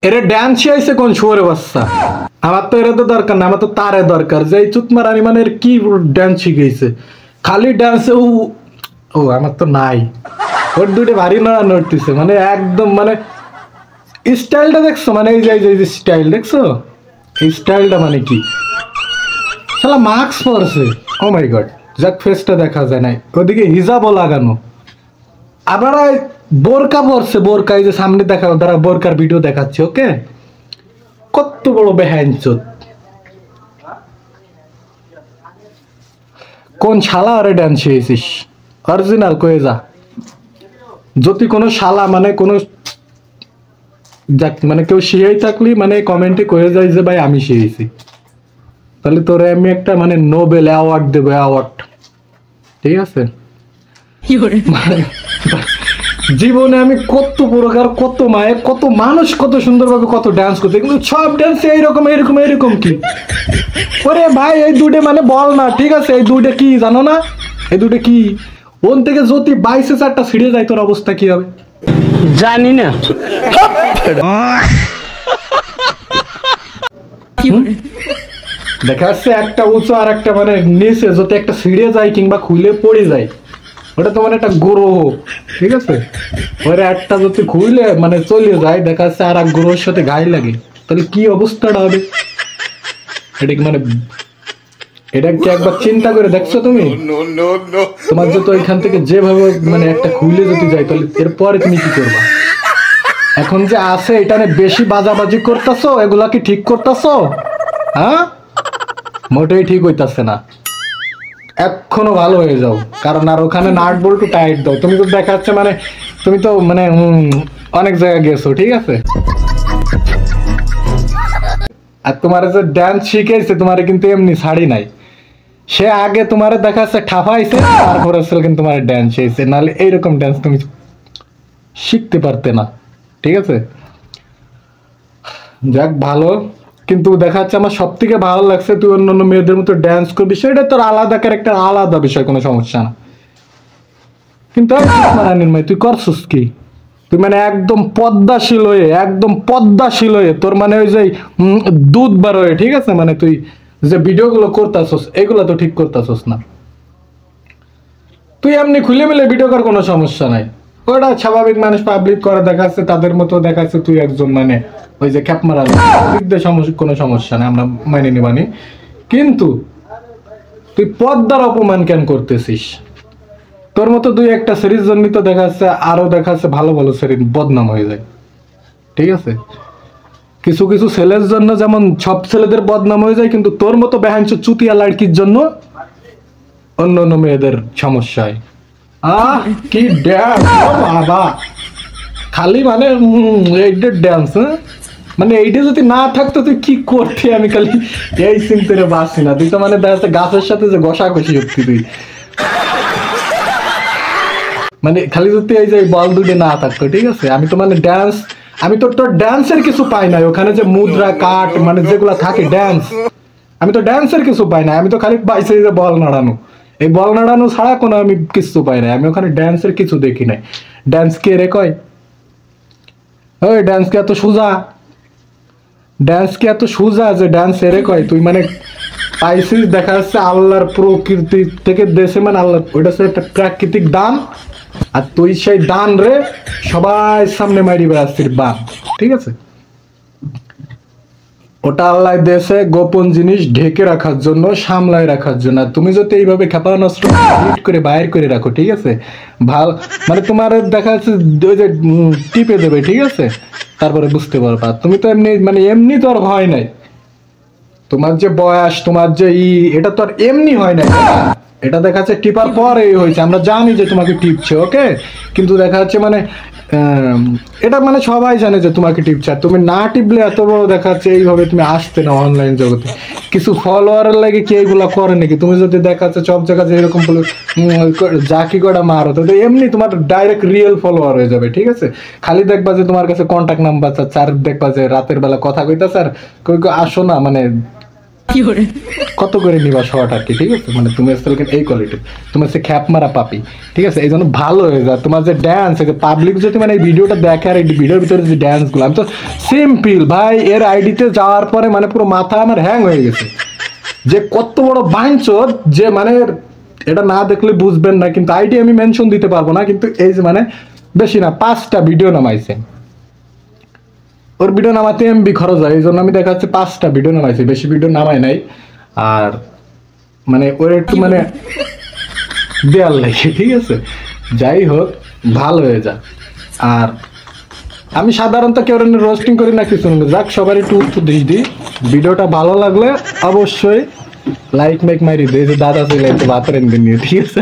এরে ড্যান্স শিখাইছে কোন শুয়োরে বাচ্চা? আমার তো এরা তো দরকার না, আমার তো তারে দরকার যে চুতমারানি মানে এর কি ড্যান্স শিখাইছে। খালি ড্যান্সে ও ও আমার তো নাই। ওর দুটো ভারী না নড়তেছে মানে একদম মানে স্টাইলটা দেখছো মানে এই যে স্টাইল দেখছো এই স্টাইলটা মানে কি শালা মাস্ক পরছে। ও মাই গড, যাক ফেসটা দেখা যায় নাই, ওদিকে হিজাবও লাগানো, আবার বোরকা পরছে। বোরকা এই যে সামনে দেখা তারা বোরকার ভিডিও দেখাচ্ছে। ওকে, কত বড় বেহাইনচোদ। কোন শালা আরে ডান্স শিখেছিস? অরিজিনাল কয়ে যা। যদি কোনো শালা মানে কোনো যাক মানে কেউ শিখাই থাকলি মানে কমেন্টে কয়ে যায় যে ভাই আমি শিখেছি, তাহলে তোরে আমি একটা মানে নোবেল অ্যাওয়ার্ড দেবো, অ্যাওয়ার্ড। ঠিক আছে? জীবনে আমি কত প্রকার কত মায়ের কত মানুষ কত সুন্দরভাবে কত ডান্স করতে, কিন্তু সব ডান্স এইরকম এরকম এরকম কি? ওরে ভাই এই দুটো মানে বল না, ঠিক আছে? এই দুটো কি জানো না? এই দুটো কি? ওন থেকে যদি 22-4টা ছিঁড়ে যায় তোর অবস্থা কি হবে জানি না। দেখা যাচ্ছে একটা উঁচু আর একটা মানে নিচে যদি একটা ছিঁড়ে যায় কিংবা খুলে পড়ে যায়, ওটা তো মানে একটা গ্রহ। ঠিক আছে? ওরা একটা যদি খুলে মানে চলে যায়, দেখা যাচ্ছে আর এক গ্রহের সাথে গায়ে লাগে, তাহলে কি অবস্থাটা হবে? এটা কি মানে এটা কি একবার চিন্তা করে দেখছো তুমি? তোমার যদি ওইখান থেকে যেভাবে মানে একটা খুলে যদি যায়, তাহলে এরপরে তুমি কি করবা? এখন যে আছে এটা বেশি বাজাবাজি করতেছো, এগুলা কি ঠিক করতেছো? হ্যাঁ, মোটেই ঠিক হইতাছে না। এখনো ভালো হয়ে যাও, কারণ আর ওখানে নাট বল্টু টাইট দাও। তুমি তো দেখা যাচ্ছে মানে তুমি তো মানে অনেক জায়গায় গেছো। ঠিক আছে? আর তোমার যে ডান্স শিখেছে তোমার কিন্তু এমনি ছাড়ি নাই, সে আগে তোমার দেখা যাচ্ছে ঠাফাইছে, তারপরে কিন্তু তোমার ডান্স শিখেছে, নাহলে এইরকম ডান্স তুমি শিখতে পারতে না। ঠিক আছে? যাক ভালো, কিন্তু দেখা যাচ্ছে আমার সব থেকে ভালো লাগছে তুই অন্য মেয়েদের মতো ডান্স করবি, সেটা তোর আলাদা ক্যারেক্টার, আলাদা বিষয়, কোনো সমস্যা না। কিন্তু তুই করছিস কি? তুই মানে একদম পদ্মাশীল হয়ে, একদম পদ্মাশীল হয়ে তোর মানে ওই যে দুধ বার হয়ে, ঠিক আছে? মানে তুই যে ভিডিওগুলো করতেছস এগুলো তো ঠিক করতেছস না। তুই এমনি খুলে মিলে ভিডিও কর, কোনো সমস্যা নাই, ওটা স্বাভাবিক মানুষ পাবলিক করে দেখাচ্ছে তাদের মতো দেখাচ্ছে। তুই একজন মানে ওই যে খ্যাপ মারা কোনো সমস্যা নেই, আমরা মাইনে নিবানি। কিন্তু তুই পদ্মার অপমান কেন করতেছিস? তোর মতো দুই একটা সিরিজ জন্মিত দেখাচ্ছে, আরো দেখাচ্ছে ভালো ভালো সিরিজ বদনাম হয়ে যায়। ঠিক আছে? কিছু কিছু ছেলের জন্য যেমন সব ছেলেদের বদনাম হয়ে যায়, কিন্তু তোর মতো বেহাঞ্চ চুতিয়া লাড়কির জন্য অন্য অন্য মেয়েদের সমস্যা হয়। কি ড্যান্স বাবা! খালি মানে এইটা ড্যান্স, মানে এইটা যদি না থাকতো তুই কি করতে? আমি খালি এই চিন্তে বাঁচি না। তুই তো মানে দেখা গাছের সাথে যে ঘষাঘষি হচ্ছি তুই, মানে খালি যদি এই যে বল দুটো না থাকতো। ঠিক আছে? আমি তো মানে ড্যান্স, আমি তো তোর ড্যান্সের কিছু পাই নাই ওখানে, যে মুদ্রা কাট মানে যেগুলা থাকে ড্যান্স, আমি তো ড্যান্সের কিছু পাই নাই। আমি তো খালি পাইছি যে বল নাড়ানো, এই বল নাড়ানো ছাড়া কোনো আমি কিছু পাই নাই। আমি ওখানে ড্যান্সের কিছু দেখি নাই। ড্যান্স কে রে কয়? ওই ড্যান্স কে এত সোজা? ড্যান্স কে এত সোজা যে ড্যান্স এরে কয়? তুই মানে পাইছিস দেখা যাচ্ছে আল্লাহর প্রকৃতি থেকে দেশে, মানে আল্লাহ ওইটা হচ্ছে একটা প্রাকৃতিক দান, আর তুই সেই দান রে সবাই সামনে মারি বেড়াচ্ছিস বান। ঠিক আছে? ওটা আল্লাহ দেশে গোপন জিনিস ঢেকে রাখার জন্য, সামলায় রাখার জন্য। তুমি যদি এইভাবে খেপা নষ্ট করে বাইর করে রাখো, ঠিক আছে, ভাল মানে তোমার দেখা যাচ্ছে ওই যে টিপে দেবে। ঠিক আছে? তারপরে বুঝতে পারবা। তুমি তো এমনি মানে এমনি তো আর হয় নাই, তোমার যে বয়স, তোমার যে এটা তো আর এমনি হয় নাই। এটা দেখা যাচ্ছে টিপার পর এই হয়েছে, আমরা জানি যে তোমাকে টিপছে। ওকে, কিন্তু দেখা যাচ্ছে মানে এটা মানে সবাই জানে যে তোমাকে টিপছে, আর তুমি না টিপলে এত বড় দেখা যাচ্ছে এইভাবে তুমি আসতে না অনলাইন জগতে। কিছু ফলোয়ারের লাগে কি এইগুলা করে নাকি? তুমি যদি দেখা যাচ্ছে সব জায়গায় এরকম যা কি কটা মারো, তো এমনি তোমার ডাইরেক্ট রিয়েল ফলোয়ার হয়ে যাবে। ঠিক আছে? খালি দেখবা যে তোমার কাছে কন্ট্যাক্ট নাম্বার চার, দেখবা যে রাতের বেলা কথা কইতা স্যার কই আসো না, মানে কত করে নিবা শর্ট আর কি, ঠিক আছে? মানে তুমি আসলে এই কোয়ালিটি, তুমি হচ্ছে খ্যাপ মারা পাপি, ঠিক আছে? এই জন্য ভালো হয়ে যায় তোমার যে ড্যান্স, পাবলিক যদি মানে এই ভিডিওটা দেখে আর এই ভিডিওর ভিতরে যে ড্যান্স গুলো, আমি তো সিম্পল ভাই এর আইডিতে যাওয়ার পরে মানে পুরো মাথা আমার হ্যাং হয়ে গেছে যে কত বড় বাঞ্চদ, যে মানে এটা না দেখলে বুঝবেন না, কিন্তু আইডি আমি মেনশন দিতে পারবো না, কিন্তু এই যে মানে বেশি না 5টা ভিডিও নামাইছে, ওর ভিডিও নামাতে এমবি খরচ হয়, এই জন্য আমি দেখা যাচ্ছে 5টা ভিডিও নামাইছি, বেশি ভিডিও নামাই নাই। আর মানে ওর একটু মানে দেয়াল লাগে, ঠিক আছে? যাই হোক ভালো হয়ে যা। আর আমি সাধারণত কেউ রোস্টিং করি না কিছু না, যাক সবার একটু উপদেশ দিই, ভিডিওটা ভালো লাগলে অবশ্যই লাইক মেক মারি দিয়ে, যে দাদা চলে ভাত রেন নিয়ে, ঠিক আছে?